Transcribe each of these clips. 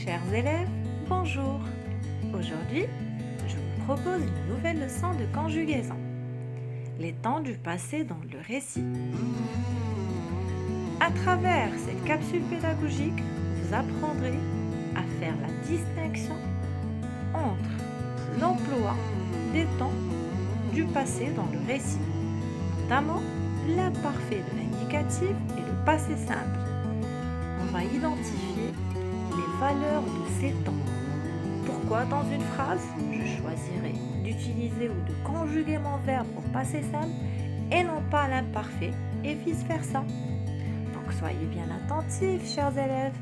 Chers élèves, bonjour. Aujourd'hui, je vous propose une nouvelle leçon de conjugaison. Les temps du passé dans le récit. À travers cette capsule pédagogique, vous apprendrez à faire la distinction entre l'emploi des temps du passé dans le récit, notamment l'imparfait de l'indicatif et le passé simple. On va identifier les valeurs de ces temps. Pourquoi dans une phrase, je choisirai d'utiliser ou de conjuguer mon verbe au passé simple et non pas l'imparfait et vice-versa. Donc soyez bien attentifs, chers élèves.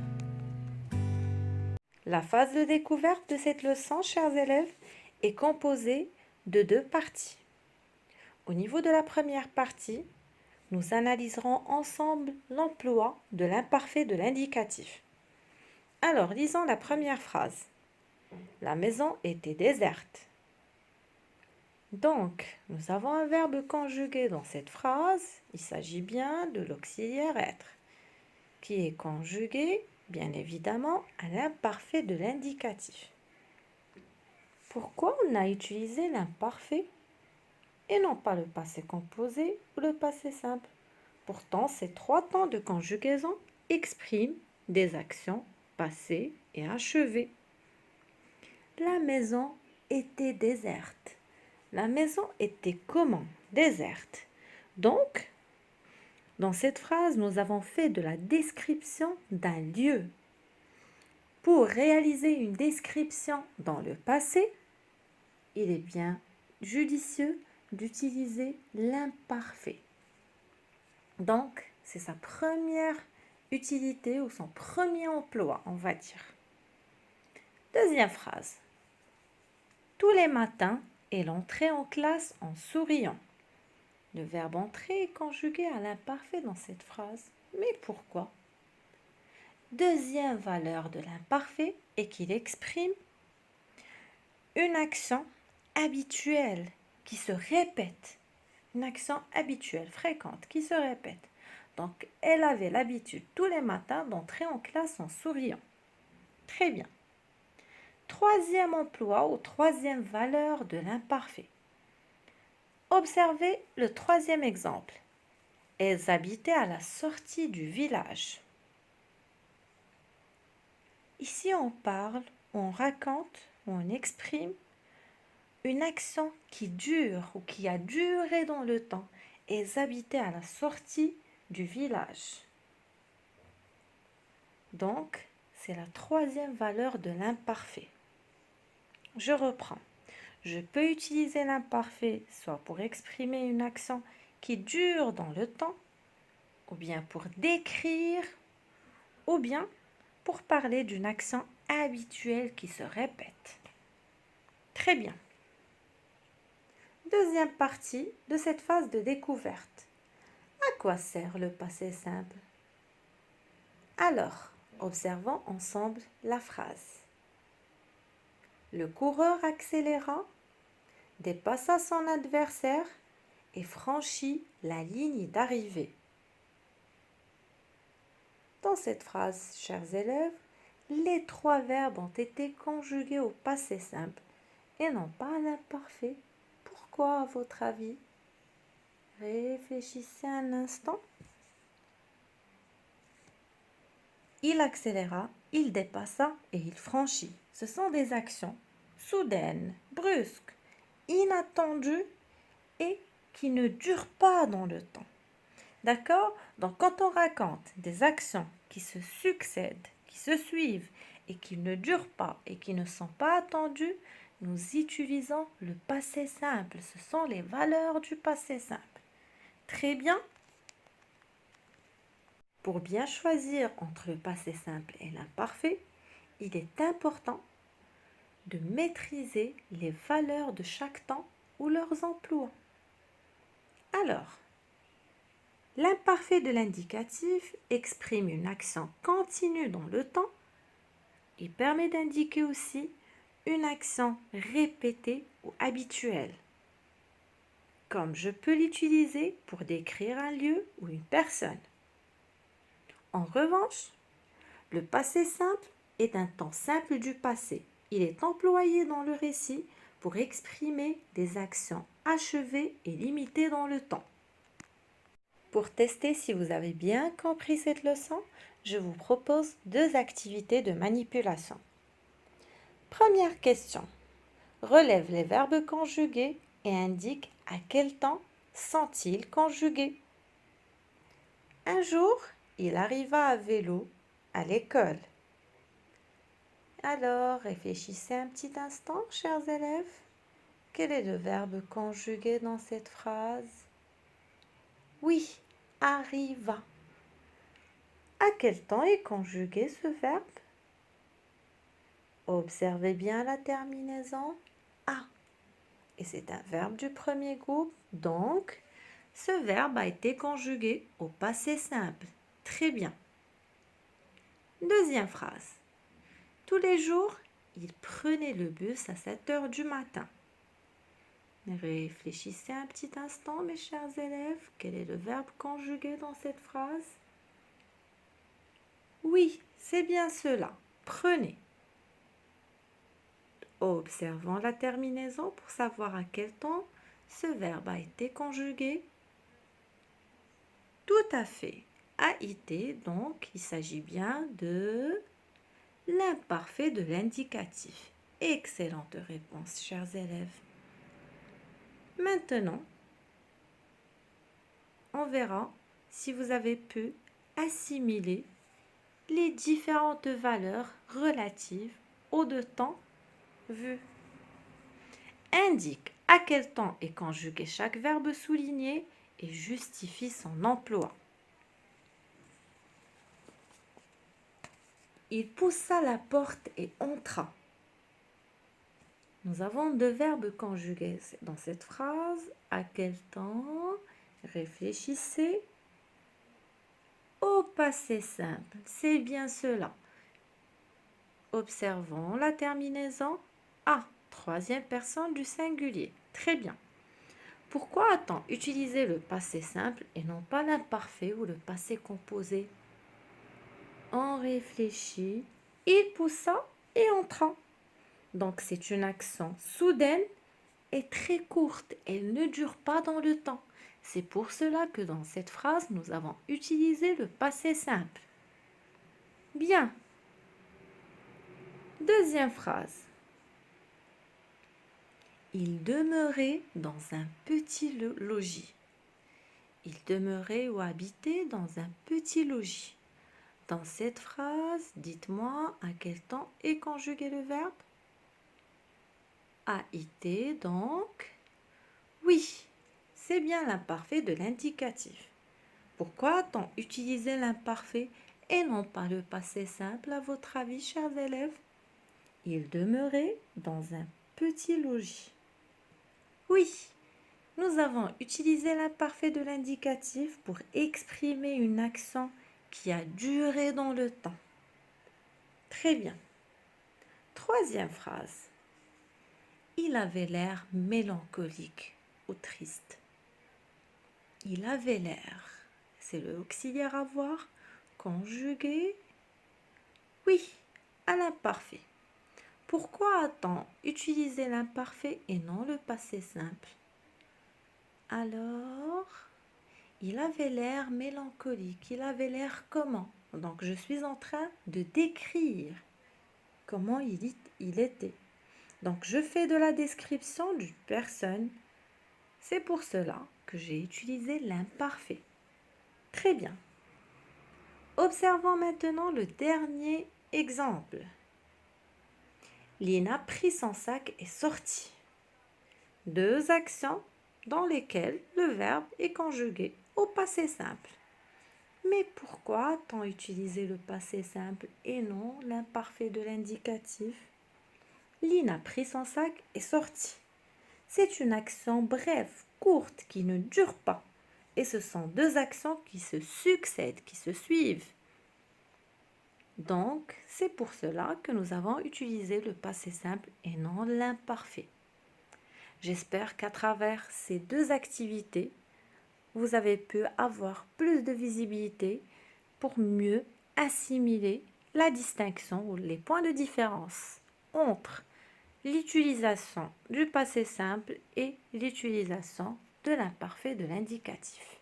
La phase de découverte de cette leçon, chers élèves, est composée de deux parties. Au niveau de la première partie, nous analyserons ensemble l'emploi de l'imparfait de l'indicatif. Alors, lisons la première phrase. La maison était déserte. Donc, nous avons un verbe conjugué dans cette phrase. Il s'agit bien de l'auxiliaire être, qui est conjugué, bien évidemment, à l'imparfait de l'indicatif. Pourquoi on a utilisé l'imparfait et non pas le passé composé ou le passé simple? Pourtant, ces trois temps de conjugaison expriment des actions passées et achevées. La maison était déserte. La maison était comment? Déserte. Donc, dans cette phrase, nous avons fait de la description d'un lieu. Pour réaliser une description dans le passé, il est bien judicieux d'utiliser l'imparfait. Donc, c'est sa première utilité ou son premier emploi, on va dire. Deuxième phrase. Tous les matins, elle entrait en classe en souriant. Le verbe entrer est conjugué à l'imparfait dans cette phrase. Mais pourquoi? Deuxième valeur de l'imparfait est qu'il exprime une action habituelle qui se répète. Une action habituelle, fréquente, qui se répète. Donc, elle avait l'habitude tous les matins d'entrer en classe en souriant. Très bien. Troisième emploi ou troisième valeur de l'imparfait. Observez le troisième exemple. Elles habitaient à la sortie du village. Ici, on parle, on raconte, on exprime une action qui dure ou qui a duré dans le temps. Elles habitaient à la sortie du village. Donc, c'est la troisième valeur de l'imparfait. Je reprends. Je peux utiliser l'imparfait soit pour exprimer une action qui dure dans le temps, ou bien pour décrire, ou bien pour parler d'une action habituelle qui se répète. Très bien. Deuxième partie de cette phase de découverte. À quoi sert le passé simple? Alors, observons ensemble la phrase. Le coureur accéléra, dépassa son adversaire et franchit la ligne d'arrivée. Dans cette phrase, chers élèves, les trois verbes ont été conjugués au passé simple et non pas à l'imparfait. Pourquoi, à votre avis? Réfléchissez un instant. Il accéléra, il dépassa et il franchit. Ce sont des actions soudaines, brusques, inattendues et qui ne durent pas dans le temps. D'accord? Donc quand on raconte des actions qui se succèdent, qui se suivent et qui ne durent pas et qui ne sont pas attendues, nous utilisons le passé simple. Ce sont les valeurs du passé simple. Très bien. Pour bien choisir entre le passé simple et l'imparfait, il est important de maîtriser les valeurs de chaque temps ou leurs emplois. Alors, l'imparfait de l'indicatif exprime une action continue dans le temps et permet d'indiquer aussi une action répétée ou habituelle, comme je peux l'utiliser pour décrire un lieu ou une personne. En revanche, le passé simple est un temps simple du passé. Il est employé dans le récit pour exprimer des actions achevées et limitées dans le temps. Pour tester si vous avez bien compris cette leçon, je vous propose 2 activités de manipulation. Première question. Relève les verbes conjugués et indique à quel temps sont-ils conjugués. Un jour, il arriva à vélo à l'école. Alors, réfléchissez un petit instant, chers élèves. Quel est le verbe conjugué dans cette phrase? Oui, arriva. À quel temps est conjugué ce verbe? Observez bien la terminaison a. Et c'est un verbe du premier groupe, donc ce verbe a été conjugué au passé simple. Très bien. Deuxième phrase. Tous les jours, il prenait le bus à 7 heures du matin. Réfléchissez un petit instant, mes chers élèves. Quel est le verbe conjugué dans cette phrase? Oui, c'est bien cela. Prenez. Observons la terminaison pour savoir à quel temps ce verbe a été conjugué. Tout à fait. A été, donc, il s'agit bien de l'imparfait de l'indicatif. Excellente réponse, chers élèves. Maintenant, on verra si vous avez pu assimiler les différentes valeurs relatives aux 2 temps vus. Indique à quel temps est conjugué chaque verbe souligné et justifie son emploi. Il poussa la porte et entra. Nous avons 2 verbes conjugués dans cette phrase. À quel temps? Réfléchissez. Au passé simple, c'est bien cela. Observons la terminaison a, troisième personne du singulier. Très bien. Pourquoi a-t-on utilisé le passé simple et non pas l'imparfait ou le passé composé? On réfléchit. Il poussa et entra. Donc c'est une action soudaine et très courte. Elle ne dure pas dans le temps. C'est pour cela que dans cette phrase, nous avons utilisé le passé simple. Bien. Deuxième phrase. Il demeurait dans un petit logis. Il demeurait ou habitait dans un petit logis. Dans cette phrase, dites-moi à quel temps est conjugué le verbe? A été, donc. Oui, c'est bien l'imparfait de l'indicatif. Pourquoi a-t-on utilisé l'imparfait et non pas le passé simple, à votre avis, chers élèves? Il demeurait dans un petit logis. Oui, nous avons utilisé l'imparfait de l'indicatif pour exprimer une action qui a duré dans le temps. Très bien. Troisième phrase. Il avait l'air mélancolique ou triste. Il avait l'air. C'est le auxiliaire avoir, conjugué. Oui, à l'imparfait. Pourquoi a-t-on utilisé l'imparfait et non le passé simple? Alors, il avait l'air mélancolique. Il avait l'air comment? Donc, je suis en train de décrire comment il était. Donc, je fais de la description d'une personne. C'est pour cela que j'ai utilisé l'imparfait. Très bien. Observons maintenant le dernier exemple. Lina prit son sac et sortit. 2 actions dans lesquelles le verbe est conjugué au passé simple. Mais pourquoi a-t-on utilisé le passé simple et non l'imparfait de l'indicatif? Lina prit son sac et sortit. C'est une action brève, courte, qui ne dure pas. Et ce sont 2 actions qui se succèdent, qui se suivent. Donc, c'est pour cela que nous avons utilisé le passé simple et non l'imparfait. J'espère qu'à travers ces 2 activités, vous avez pu avoir plus de visibilité pour mieux assimiler la distinction ou les points de différence entre l'utilisation du passé simple et l'utilisation de l'imparfait de l'indicatif.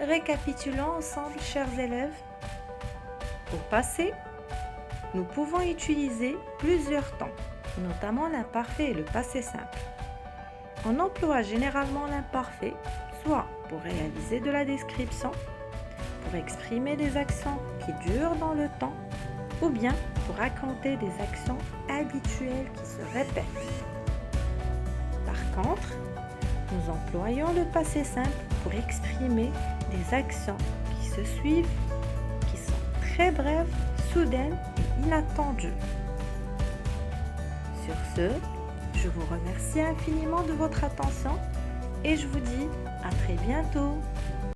Récapitulons ensemble, chers élèves. Au passé, nous pouvons utiliser plusieurs temps, notamment l'imparfait et le passé simple. On emploie généralement l'imparfait, soit pour réaliser de la description, pour exprimer des actions qui durent dans le temps, ou bien pour raconter des actions habituelles qui se répètent. Par contre, nous employons le passé simple pour exprimer des actions qui se suivent, qui sont très brèves, soudaines et inattendues. Sur ce, je vous remercie infiniment de votre attention et je vous dis à très bientôt.